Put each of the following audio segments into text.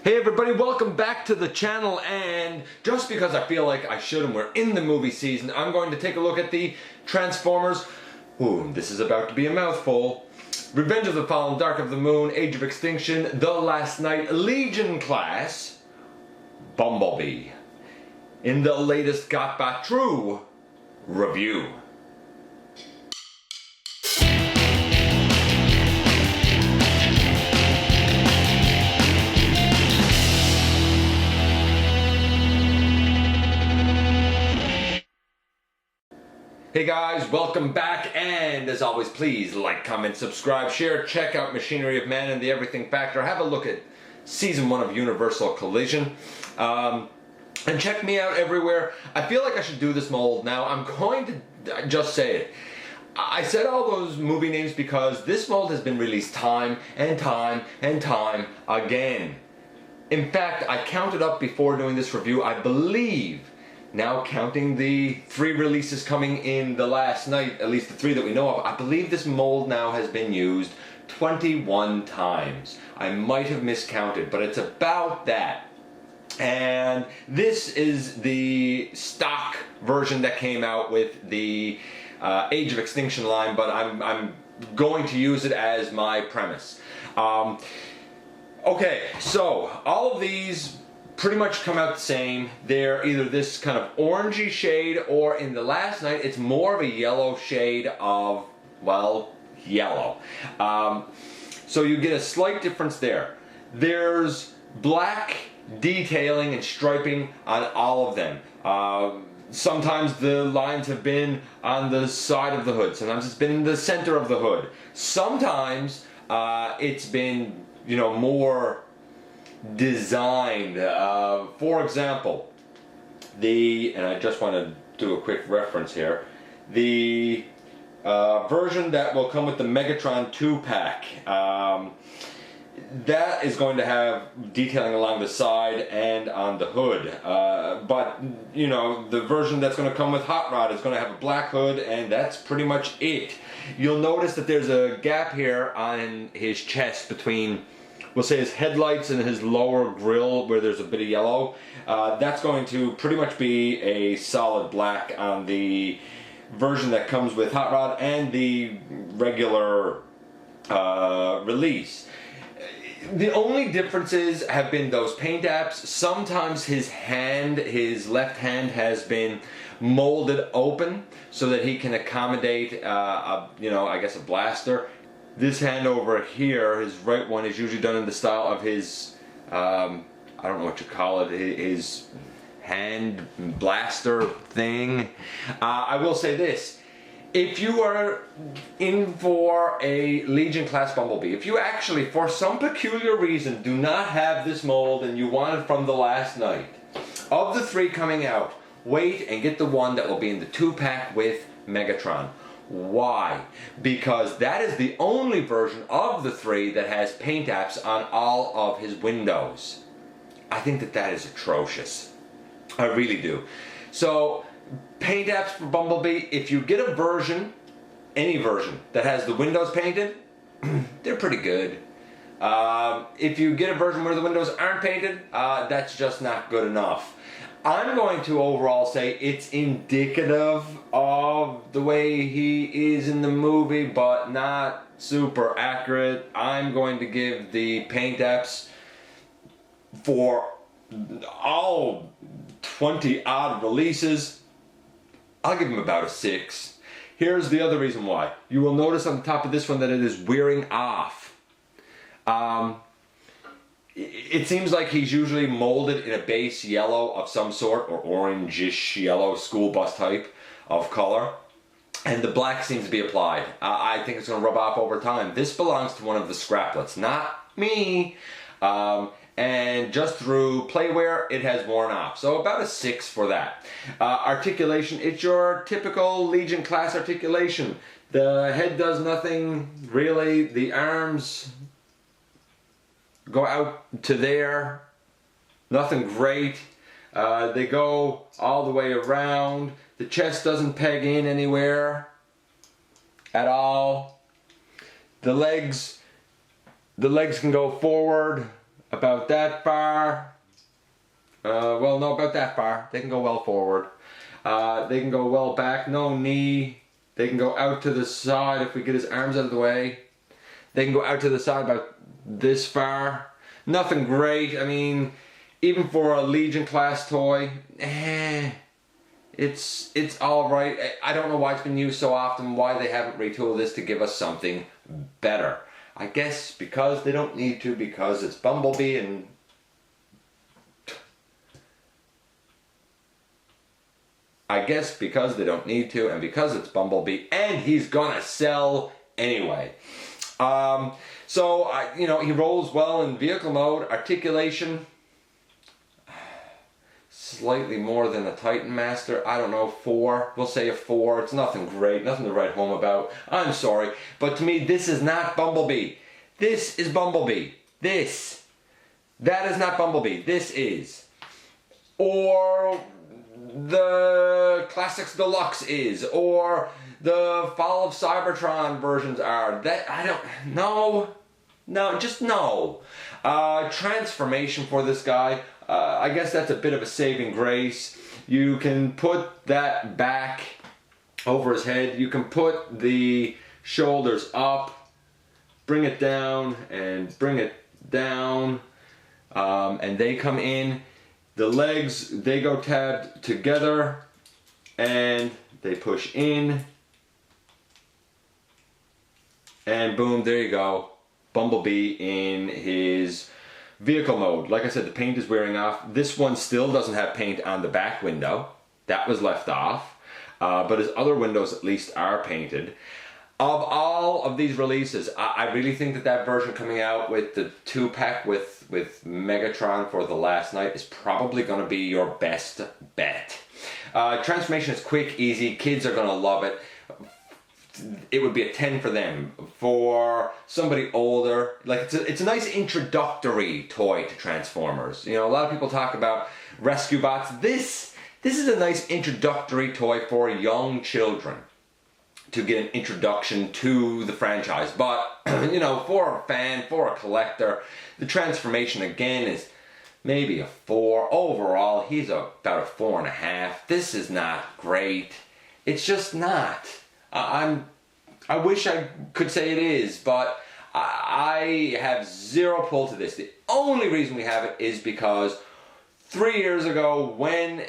Hey everybody, welcome back to the channel, and just because I feel like I should and we're in the movie season, I'm going to take a look at the Transformers, ooh, this is about to be a mouthful, Revenge of the Fallen, Dark of the Moon, Age of Extinction, The Last Knight, Legion Class, Bumblebee, in the latest GotBot True review. Hey guys, welcome back, and as always, please like, comment, subscribe, share, check out Machinery of Man and the Everything Factor, have a look at Season 1 of Universal Collision, and check me out everywhere. I feel like I should do this mold now. I'm going to just say it. I said all those movie names because this mold has been released time and time and time again. In fact, I counted up before doing this review, I believe, now counting the 3 releases coming in The Last Night, at least the 3 that we know of, I believe this mold now has been used 21 times. I might have miscounted, but it's about that. And this is the stock version that came out with the Age of Extinction line, but I'm going to use it as my premise. Okay, so all of these pretty much come out the same. They're either this kind of orangey shade, or in The Last Night it's more of a yellow shade of, well, yellow. So you get a slight difference there. There's black detailing and striping on all of them. Sometimes the lines have been on the side of the hood, sometimes it's been in the center of the hood, sometimes it's been, you know, more designed. For example, and I just want to do a quick reference here, the version that will come with the Megatron 2-pack, that is going to have detailing along the side and on the hood, but you know, the version that's going to come with Hot Rod is going to have a black hood, and that's pretty much it. You'll notice that there's a gap here on his chest between, we'll say, his headlights and his lower grille, where there's a bit of yellow. That's going to pretty much be a solid black on the version that comes with Hot Rod and the regular release. The only differences have been those paint apps. Sometimes his left hand has been molded open so that he can accommodate, you know, I guess a blaster. This hand over here, his right one, is usually done in the style of his, I don't know what you call it, his hand blaster thing. I will say this. If you are in for a Legion class Bumblebee, if you actually, for some peculiar reason, do not have this mold and you want it from The Last Night, of the 3 coming out, wait and get the one that will be in the 2-pack with Megatron. Why? Because that is the only version of the 3 that has paint apps on all of his windows. I think that that is atrocious. I really do. So, paint apps for Bumblebee, if you get a version, any version, that has the windows painted, they're pretty good. If you get a version where the windows aren't painted, that's just not good enough. I'm going to overall say it's indicative of the way he is in the movie, but not super accurate. I'm going to give the paint apps for all 20 odd releases, I'll give him about a 6. Here's the other reason why. You will notice on the top of this one that it is wearing off. It seems like he's usually molded in a base yellow of some sort, or orangish yellow, school bus type of color, and the black seems to be applied. I think it's going to rub off over time. This belongs to one of the scraplets, not me. And just through playwear, it has worn off. So about a 6 for that. Articulation, it's your typical Legion class articulation. The head does nothing really. The arms go out to there. Nothing great. They go all the way around. The chest doesn't peg in anywhere at all. The legs can go forward about that far. Well, no, about that far. They can go well forward. They can go well back, no knee. They can go out to the side if we get his arms out of the way. They can go out to the side about this far. Nothing great. I mean, even for a Legion class toy, it's alright. I don't know why it's been used so often, why they haven't retooled this to give us something better. I guess because they don't need to, because it's Bumblebee and... I guess because they don't need to, and because it's Bumblebee, and he's gonna sell anyway. You know, he rolls well in vehicle mode. Articulation, slightly more than a Titan Master. I don't know, 4. We'll say a 4. It's nothing great, nothing to write home about. I'm sorry, but to me, this is not Bumblebee. This is Bumblebee. That is not Bumblebee. This is. Or the Classics Deluxe is, or the Fall of Cybertron versions are. That, I don't, no, just no. Transformation for this guy, I guess that's a bit of a saving grace. You can put that back over his head, you can put the shoulders up, bring it down, and bring it down, and they come in. The legs, they go tabbed together and they push in. And boom, there you go. Bumblebee in his vehicle mode. Like I said, the paint is wearing off. This one still doesn't have paint on the back window. That was left off. But his other windows at least are painted. Of all of these releases, I really think that version coming out with the 2-pack with Megatron for the last night is probably going to be your best bet. Transformation is quick, easy, kids are going to love it. It would be a 10 for them. For somebody older, like it's a nice introductory toy to Transformers. You know, a lot of people talk about rescue bots. This is a nice introductory toy for young children to get an introduction to the franchise. But, you know, for a fan, for a collector, the transformation again is maybe a 4. Overall, he's about a 4.5. This is not great. It's just not. I wish I could say it is, but I have zero pull to this. The only reason we have it is because 3 years ago when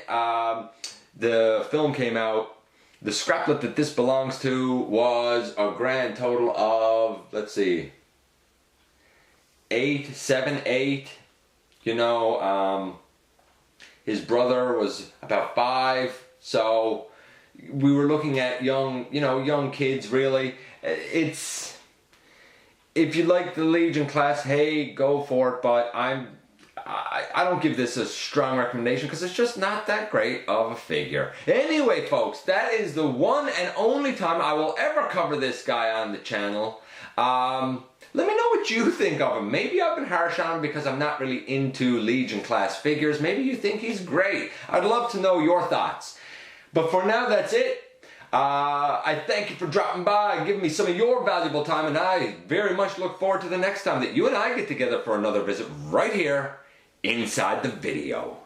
the film came out, the scraplet that this belongs to was a grand total of, let's see, 7, 8. You know, his brother was about 5, so we were looking at young kids really. It's, if you like the Legion class, hey, go for it, but I don't give this a strong recommendation because it's just not that great of a figure. Anyway, folks, that is the one and only time I will ever cover this guy on the channel. Let me know what you think of him. Maybe I've been harsh on him because I'm not really into Legion class figures. Maybe you think he's great. I'd love to know your thoughts. But for now, that's it. I thank you for dropping by and giving me some of your valuable time, and I very much look forward to the next time that you and I get together for another visit right here inside the video.